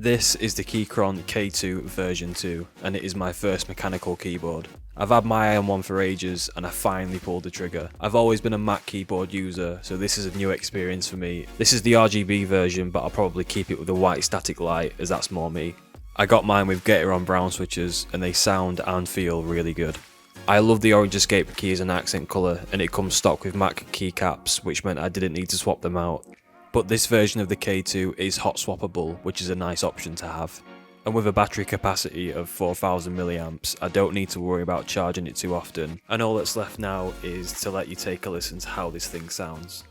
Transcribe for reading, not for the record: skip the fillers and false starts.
This is the Keychron K2 version 2, and it is my first mechanical keyboard. I've had my eye on one for ages and I finally pulled the trigger. I've always been a Mac keyboard user, so this is a new experience for me. This is the RGB version, but I'll probably keep it with the white static light as that's more me. I got mine with Keychron brown switches and they sound and feel really good. I love the orange escape key as an accent colour, and it comes stock with Mac keycaps, which meant I didn't need to swap them out. But this version of the K2 is hot swappable, which is a nice option to have. And with a battery capacity of 4000 milliamps, I don't need to worry about charging it too often, and all that's left now is to let you take a listen to how this thing sounds.